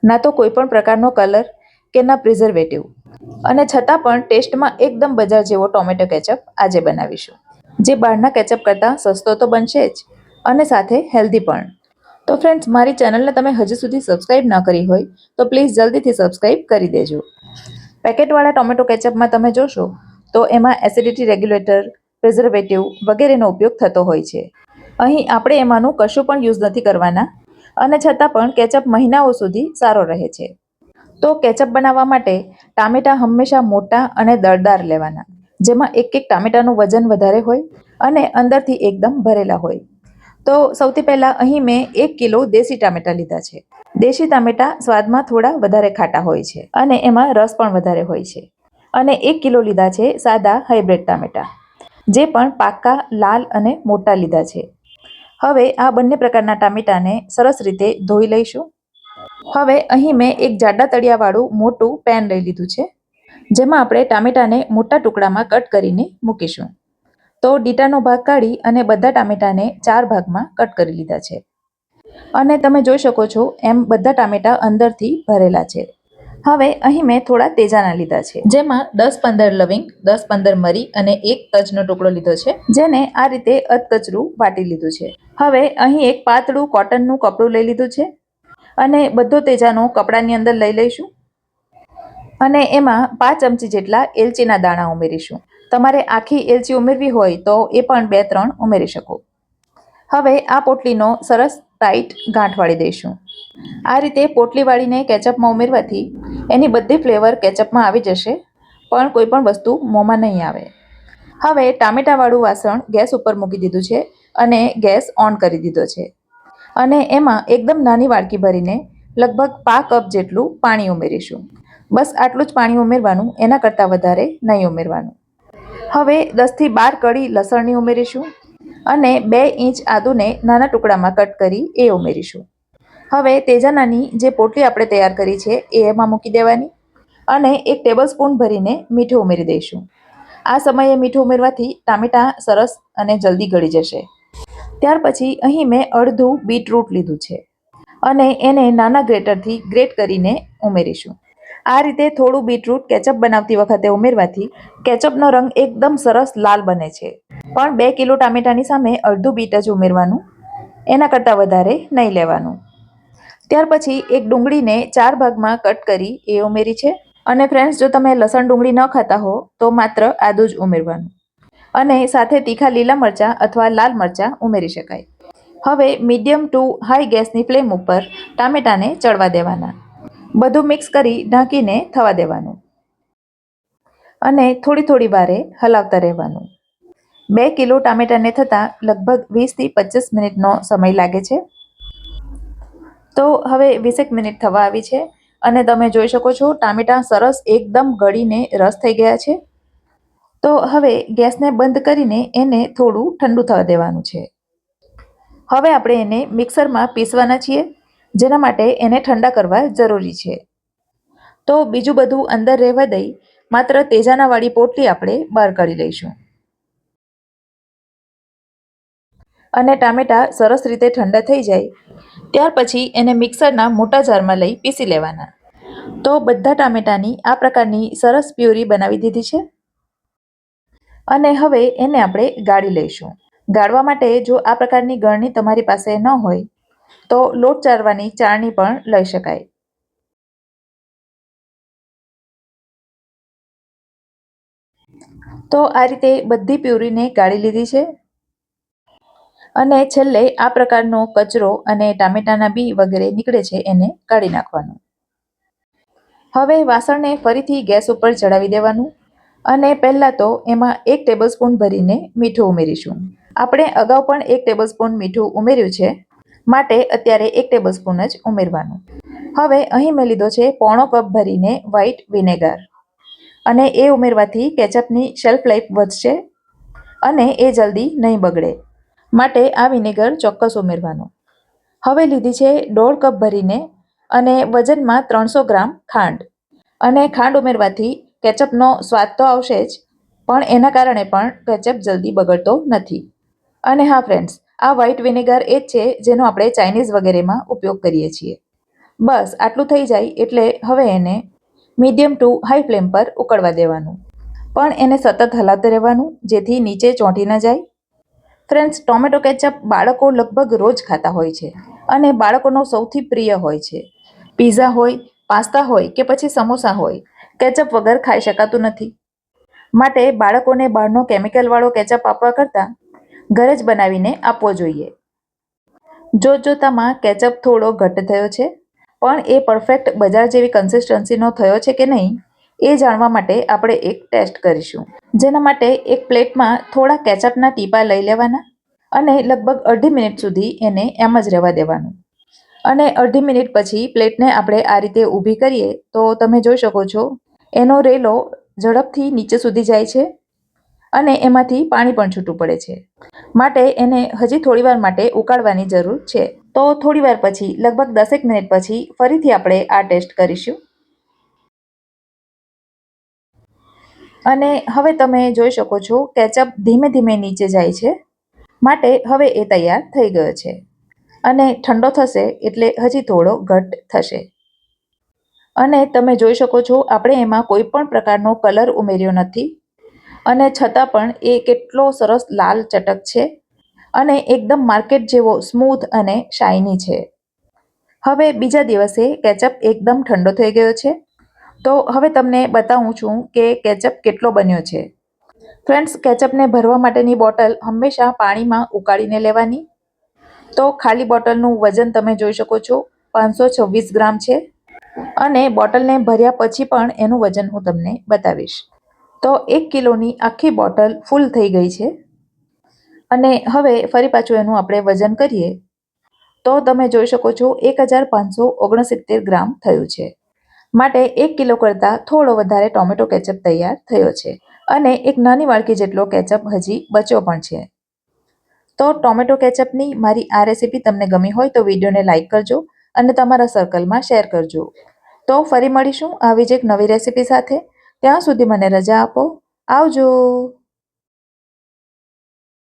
ના તો કોઈ પણ પ્રકારનો કલર કે ના પ્રિઝર્વેટિવ, અને છતાં પણ ટેસ્ટમાં એકદમ બજાર જેવો ટોમેટો કેચઅપ આજે બનાવીશું, જે બહારના કેચઅપ કરતાં સસ્તો તો બનશે જ અને સાથે હેલ્ધી પણ. તો ફ્રેન્ડ્સ, મારી ચેનલને તમે હજી સુધી સબસ્ક્રાઇબ ન કરી હોય તો પ્લીઝ જલ્દીથી સબસ્ક્રાઇબ કરી દેજો. પેકેટવાળા ટોમેટો કેચઅપમાં તમે જોશો તો એમાં એસિડિટી રેગ્યુલેટર, પ્રિઝર્વેટિવ વગેરેનો ઉપયોગ થતો હોય છે. અહીં આપણે એમાંનું કશું પણ યુઝ નથી કરવાના, અને છતાં પણ કેચઅપ મહિનાઓ સુધી સારો રહે છે. તો કેચઅપ બનાવવા માટે ટામેટાં હંમેશા મોટા અને દળદાર લેવાના, જેમાં એક એક ટામેટાનું વજન વધારે હોય અને અંદરથી એકદમ ભરેલા હોય. તો સૌથી પહેલાં અહીં મેં 1 કિલો દેશી ટામેટાં લીધા છે. દેશી ટામેટાં સ્વાદમાં થોડા વધારે ખાટા હોય છે અને એમાં રસ પણ વધારે હોય છે. અને 1 કિલો લીધા છે સાદા હાઇબ્રિડ ટામેટાં, જે પણ પાકા લાલ અને મોટા લીધા છે. હવે આ બંને પ્રકારના ટામેટાને સરસ રીતે ધોઈ લઈશું. હવે અહીં મેં એક જાડા તળિયાવાળું મોટું પેન લઈ લીધું છે, જેમાં આપણે ટામેટાને મોટા ટુકડામાં કટ કરીને મૂકીશું. તો ડીટાનો ભાગ કાઢી અને બધા ટામેટાને 4 ભાગમાં કટ કરી લીધા છે. અને તમે જોઈ શકો છો એમ બધા ટામેટા અંદરથી ભરેલા છે. હવે અહીં મેં થોડા તેજાના લીધા છે, જેમાં 10-15 લવિંગ, 10-15 મરી અને 1 તજનો ટુકડો લીધો છે, જેને આ રીતે અધકચરું વાટી લીધું છે. હવે અહીં એક પાતળું કોટનનું કપડું લઈ લીધું છે અને બધો તેજાનો કપડાની અંદર લઈ લઈશું. અને એમાં 5 ચમચી જેટલા એલચીના દાણા ઉમેરીશું. તમારે આખી એલચી ઉમેરવી હોય તો એ પણ 2-3 ઉમેરી શકો. હવે આ પોટલીનો સરસ ટાઈટ ગાંઠ વાળી દઈશું. આ રીતે પોટલી વાળીને કેચઅપમાં ઉમેરવાથી એની બધી ફ્લેવર કેચઅપમાં આવી જશે, પણ કોઈ પણ વસ્તુ મોંમાં નહીં આવે. હવે ટામેટાવાળું વાસણ ગેસ ઉપર મૂકી દીધું છે અને ગેસ ઓન કરી દીધો છે. અને એમાં એકદમ નાની વાડકી ભરીને લગભગ 1/2 કપ જેટલું પાણી ઉમેરીશું. બસ આટલું જ પાણી ઉમેરવાનું, એના કરતાં વધારે નહીં ઉમેરવાનું. હવે 10-12 કળી લસણની ઉમેરીશું અને 2 ઇંચ આદુને નાના ટુકડામાં કટ કરી એ ઉમેરીશું. હવે તેજાનાની જે પોટલી આપણે તૈયાર કરી છે એ એમાં મૂકી દેવાની અને 1 ટેબલસ્પૂન ભરીને મીઠું ઉમેરી દઈશું. આ સમયે મીઠું ઉમેરવાથી ટામેટાં સરસ અને જલ્દી ગળી જશે. ત્યાર પછી અહીં મેં અડધું બીટરૂટ લીધું છે અને એને નાના ગ્રેટરથી ગ્રેટ કરીને ઉમેરીશું. આ રીતે થોડું બીટરૂટ કેચઅપ બનાવતી વખતે ઉમેરવાથી કેચઅપનો રંગ એકદમ સરસ લાલ બને છે. પણ 2 કિલો ટામેટાની સામે અડધું બીટ જ ઉમેરવાનું, એના કરતાં વધારે નહીં લેવાનું. ત્યાર પછી એક ડુંગળીને 4 ભાગમાં કટ કરી એ ઉમેરી છે. અને ફ્રેન્ડ્સ, જો તમે લસણ ડુંગળી ન ખાતા હો તો માત્ર આદું જ ઉમેરવાનું, અને સાથે તીખા લીલા મરચાં અથવા લાલ મરચાં ઉમેરી શકાય. હવે મીડિયમ ટુ હાઈ ગેસની ફ્લેમ ઉપર ટામેટાને ચડવા દેવાના. બધું મિક્સ કરી ઢાંકીને થવા દેવાનું અને થોડી થોડી વારે હલાવતા રહેવાનું. 2 કિલો ટામેટાને થતાં લગભગ 20-25 મિનિટનો સમય લાગે છે. તો હવે 20 મિનિટ થવા આવી છે અને તમે જોઈ શકો છો ટામેટાં સરસ એકદમ ગળીને રસ થઈ ગયા છે. તો હવે ગેસને બંધ કરીને એને થોડું ઠંડુ થવા દેવાનું છે. હવે આપણે એને મિક્સરમાં પીસવાના છીએ, જેના માટે એને ઠંડા કરવા જરૂરી છે. તો બીજું બધું અંદર રહેવા દઈ માત્ર તેજાના વાળી પોટલી આપણે બહાર કાઢી લઈશું. અને ટામેટાં સરસ રીતે ઠંડા થઈ જાય ત્યાર પછી એને મિક્સરના મોટા જારમાં લઈ પીસી લેવાના. તો બધા ટામેટાની આ પ્રકારની સરસ પ્યુરી બનાવી દીધી છે અને હવે એને આપણે ગાળી લઈશું. ગાળવા માટે જો આ પ્રકારની ગળણી તમારી પાસે ન હોય તો લોટ ચાળવાની ચાળણી પણ લઈ શકાય. તો આ રીતે બધી પ્યુરીને ગાળી લીધી છે અને છેલ્લે આ પ્રકારનો કચરો અને ટામેટાના બી વગેરે નીકળે છે એને કાઢી નાખવાનું. હવે વાસણને ફરીથી ગેસ ઉપર ચડાવી દેવાનું અને પહેલાં તો એમાં 1 ટેબલસ્પૂન ભરીને મીઠું ઉમેરીશું. આપણે અગાઉ પણ 1 ટેબલસ્પૂન મીઠું ઉમેર્યું છે, માટે અત્યારે 1 ટેબલસ્પૂન જ ઉમેરવાનું. હવે અહીં મેં લીધો છે 1/4 કપ ભરીને વ્હાઈટ વિનેગર, અને એ ઉમેરવાથી કેચઅપની શેલ્ફ લાઈફ વધશે અને એ જલ્દી નહીં બગડે, માટે આ વિનેગર ચોક્કસ ઉમેરવાનું. હવે લીધી છે 1/2 કપ ભરીને અને વજનમાં 300 ગ્રામ ખાંડ. અને ખાંડ ઉમેરવાથી કેચઅપનો સ્વાદ તો આવશે જ, પણ એના કારણે પણ કેચઅપ જલ્દી બગડતો નથી. અને હા ફ્રેન્ડ્સ, આ વ્હાઈટ વિનેગર એ જ છે જેનો આપણે ચાઇનીઝ વગેરેમાં ઉપયોગ કરીએ છીએ. બસ આટલું થઈ જાય એટલે હવે એને મીડિયમ ટુ હાઈ ફ્લેમ પર ઉકળવા દેવાનું, પણ એને સતત હલાવતું રહેવાનું જેથી નીચે ચોંટી ન જાય. ફ્રેન્ડ્સ, ટોમેટો કેચઅપ બાળકો લગભગ રોજ ખાતા હોય છે અને બાળકોનો સૌથી પ્રિય હોય છે. પીઝા હોય, પાસ્તા હોય કે પછી સમોસા હોય, કેચઅપ વગર ખાઈ શકાતું નથી. માટે બાળકોને બહારનો કેમિકલવાળો કેચઅપ આપવા કરતાં ઘરે જ બનાવીને આપવો જોઈએ. જોતજોતામાં કેચઅપ થોડો ઘટ્ટ થયો છે, પણ એ પરફેક્ટ બજાર જેવી કન્સિસ્ટન્સીનો થયો છે કે નહીં એ જાણવા માટે આપણે એક ટેસ્ટ કરીશું. જેના માટે એક પ્લેટમાં થોડા કેચઅપના ટીપા લઈ લેવાના અને લગભગ અડધી મિનિટ સુધી એને એમ જ રહેવા દેવાનું. અને અડધી મિનિટ પછી પ્લેટને આપણે આ રીતે ઊભી કરીએ તો તમે જોઈ શકો છો એનો રેલો ઝડપથી નીચે સુધી જાય છે અને એમાંથી પાણી પણ છૂટું પડે છે. માટે એને હજી થોડીવાર માટે ઉકાળવાની જરૂર છે. તો થોડીવાર પછી લગભગ 10 મિનિટ પછી ફરીથી આપણે આ ટેસ્ટ કરીશું. અને હવે તમે જોઈ શકો છો કેચઅપ ધીમે ધીમે નીચે જાય છે. માટે હવે એ તૈયાર થઈ ગયો છે અને ઠંડો થશે એટલે હજી થોડો ઘટ્ટ થશે. અને તમે જોઈ શકો છો આપણે એમાં કોઈ પણ પ્રકારનો કલર ઉમેર્યો નથી અને છતાં પણ એ કેટલો સરસ લાલ ચટક છે અને એકદમ માર્કેટ જેવો સ્મૂથ અને શાઇની છે. હવે બીજા દિવસે કેચઅપ એકદમ ઠંડો થઈ ગયો છે. તો હવે તમને બતાવું છું કે કેચઅપ કેટલો બન્યો છે. ફ્રેન્ડ્સ, કેચઅપને ભરવા માટેની બોટલ હંમેશા પાણીમાં ઉકાળીને લેવાની. તો ખાલી બોટલનું વજન તમે જોઈ શકો છો 526 ગ્રામ છે અને બોટલને ભર્યા પછી પણ એનું વજન હું તમને બતાવીશ. તો 1 કિલોની આખી બોટલ ફૂલ થઈ ગઈ છે. અને હવે ફરી પાછું એનું આપણે વજન કરીએ તો તમે જોઈ શકો છો 1569 ગ્રામ થયું છે. માટે 1 કિલો કરતાં થોડો વધારે ટોમેટો કેચઅપ તૈયાર થયો છે અને એક નાની વાડકી જેટલો કેચઅપ હજી બચ્યો પણ છે. તો ટોમેટો કેચઅપની મારી આ રેસીપી તમને ગમી હોય તો વિડીયોને લાઇક કરજો અને તમારા સર્કલમાં શેર કરજો. તો ફરી મળીશું આવી જ એક નવી રેસીપી સાથે. ત્યાં સુધી મને રજા આપો. આવજો.